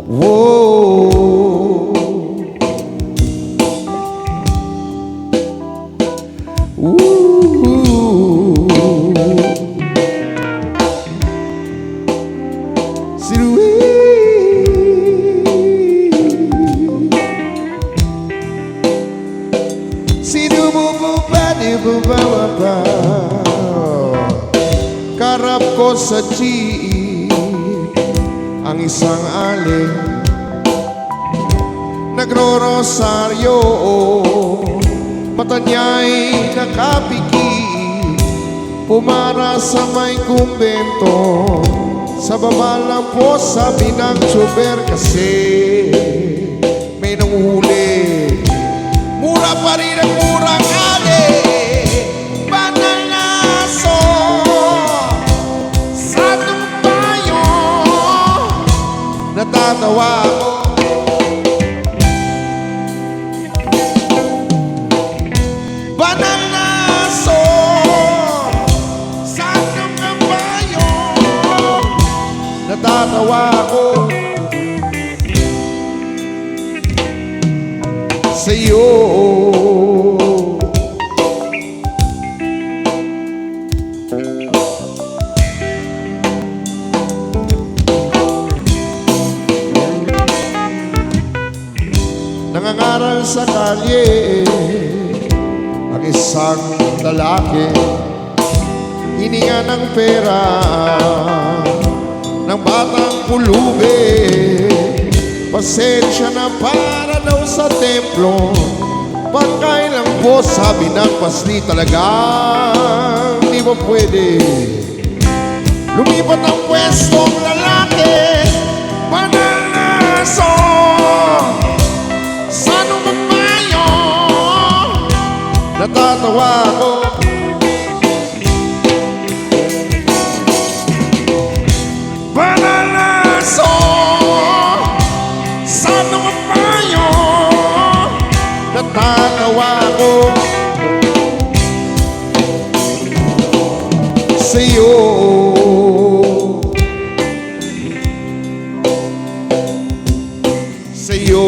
Whoa. Ooh. Karap ko sa jeep ang isang alin nagro-rosaryo, mata niya'y nakapikit, pumara sa may kumbento. Sa baba lang po sabi ng tsuber kasi may nanguhuli. Mura pa rin ang murang ali, banalaso sa tumbayo. Natatawa ako, banalaso sa tumbayo. Natatawa ako sa'yo. Nangangaral sa kalye ang isang lalaki, hininga ng pera ng batang pulubi. Pasensya na para daw sa templo, pagkain lang po sabi ng pasli. Talagang di ba pwede lumipat ang pwestong lalaki, panalaso sa numamayo. Natatawa ako, panalaso sa numamayo. Natatawa ako sa'yo. Sa'yo.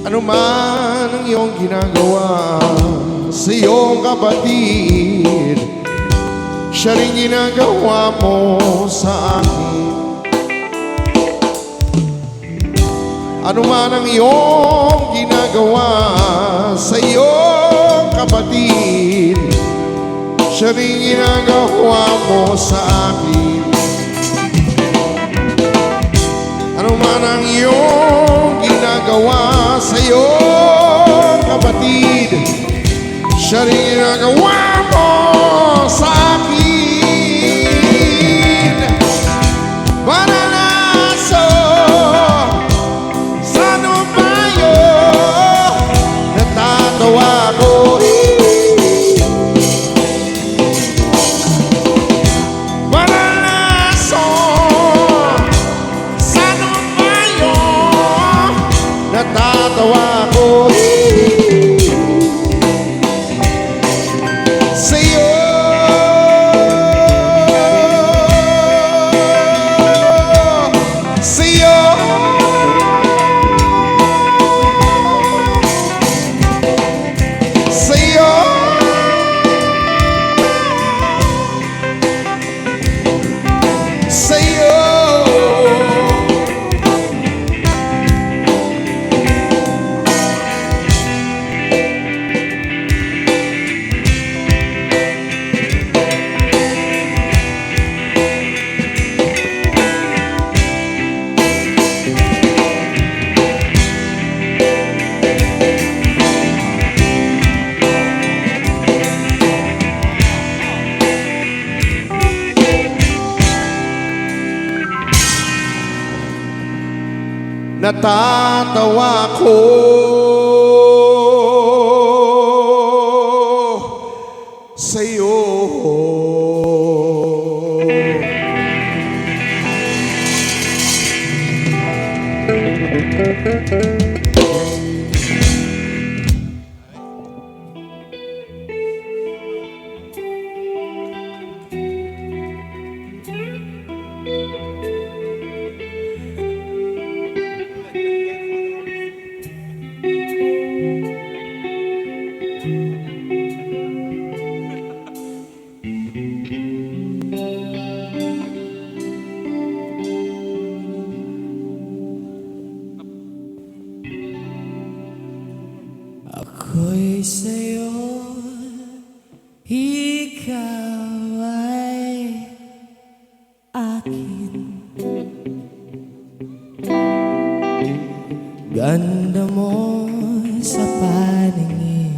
Ano man ang iyong ginagawa sa iyong kapatid, siya rin ginagawa mo sa akin. Ano man ang iyong ginagawa sa iyong kapatid, siya rin ginagawa mo sa akin. Ano man ang iyong ginagawa sa iyong kapatid, siya rin ginagawa mo sa akin. Banalaso sa natatawa ko. Sa'yo. Ako'y sa'yo, ikaw ay akin. Ganda mo sa paningin.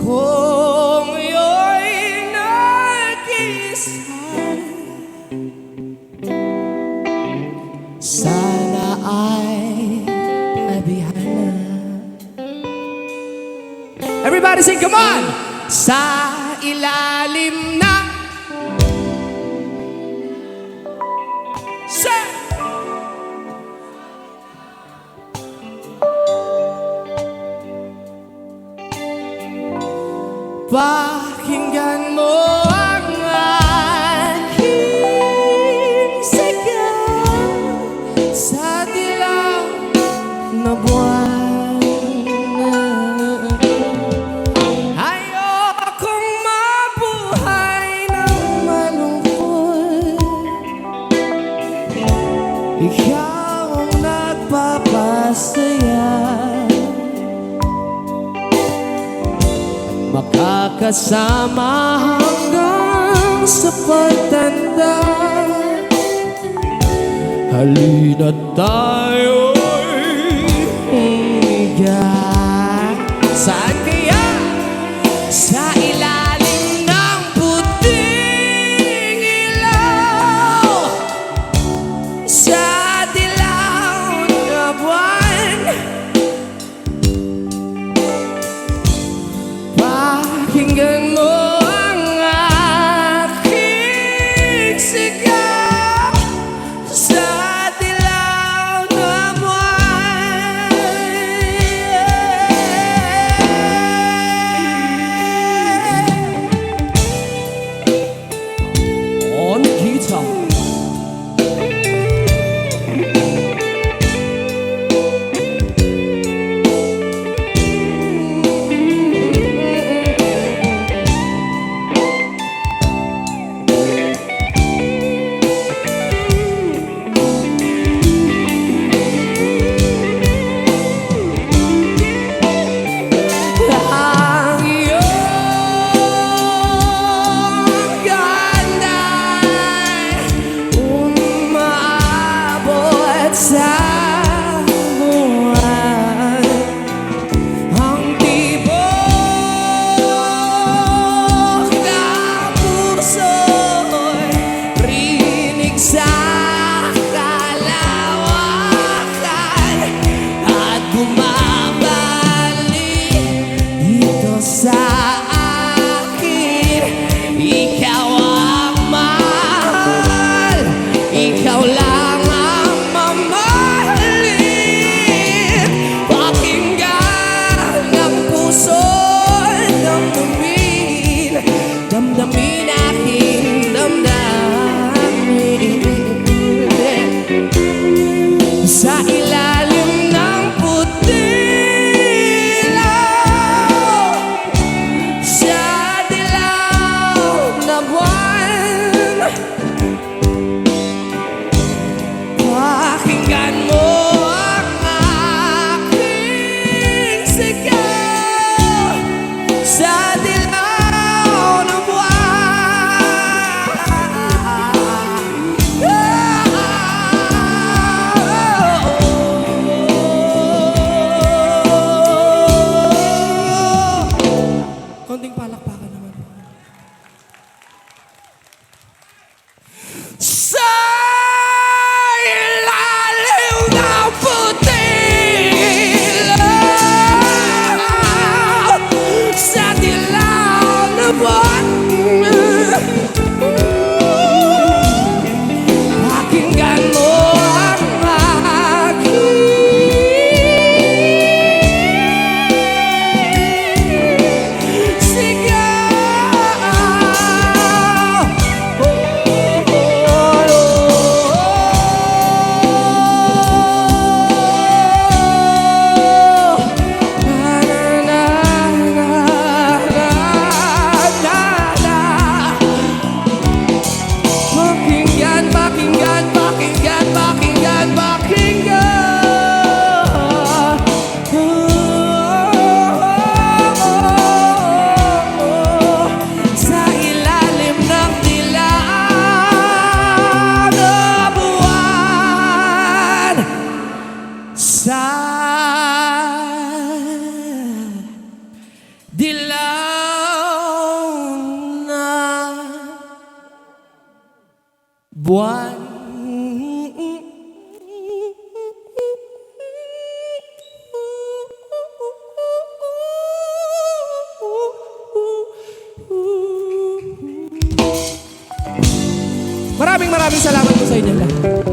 Kung iyo'y nag-iisa, sana ay abihana. Everybody sing, come on! Sa ilalim na sa pakinggan mo ang aking sigaw sa dilaw na buwan. Ayokong mabuhay ng malungkot. Ikaw ang nagpapasaya. Makakasama hanggang sa pagtanda. Halina't tayo'y umiga. Saan kaya? Sa ilalim ng puting ilaw, sa dilaw na buwan. Pakinggan mo ang aking sigaw sa dilaw na buwan. On guitar. Ang iyong ganda'y buwan. Maraming salamat po sa inyo lahat.